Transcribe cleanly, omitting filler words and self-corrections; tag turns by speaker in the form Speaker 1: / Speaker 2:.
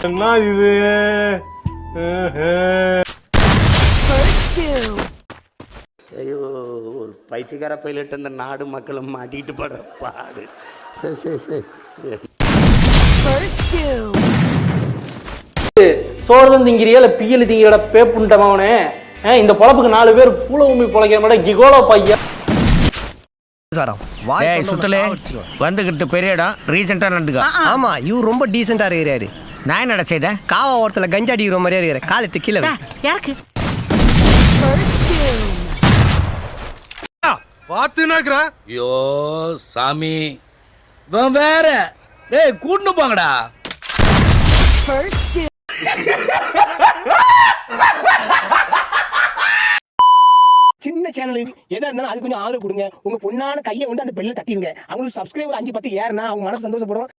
Speaker 1: என்ன இது?
Speaker 2: ஐயோ, ஒரு பைத்தியக்கார பைலட் இந்த நாடு மக்களும் மாட்டிட்டு படுற பாடு. சரி சரி சரி.
Speaker 3: சோறுதான் திங்கிறியா இல்ல பியல் திங்கிற பேப்புண்டமாவனே. இந்த பொழப்புக்கு 4 பேர் பூல உண்மை பொழைக்கிற மாட்டேன் கிகோலோ பையன்.
Speaker 4: சுத்தலே வந்துகிட்டு பெரிய இடம் ரீசெண்டா நடந்துக்கா.
Speaker 5: ஆமா, இவர் ரொம்ப டீசெண்டா இருக்கிறாரு.
Speaker 4: நான் என்னடா செய்தேன்?
Speaker 5: காவா ஓரத்துல கஞ்சா அடிக்கிற மாதிரியா இருக்கிற. காலத்து கீழே
Speaker 6: யாருக்கு
Speaker 7: பாத்துனாக்குற?
Speaker 8: ஐயோ சாமி, இவன் வேற. டேய் கூட்டு போங்கடா.
Speaker 9: சின்ன சேனலுக்கு எதா இருந்தாலும் அது கொஞ்சம் ஆதரவு கொடுங்க. உங்க பொண்ணான கையை வந்து அந்த பெல்ல தட்டிடுங்க. அவங்களுக்கு சப்ஸ்கிரைபர் 5-10 ஏறுனா அவங்க மனசு சந்தோஷப்படும்.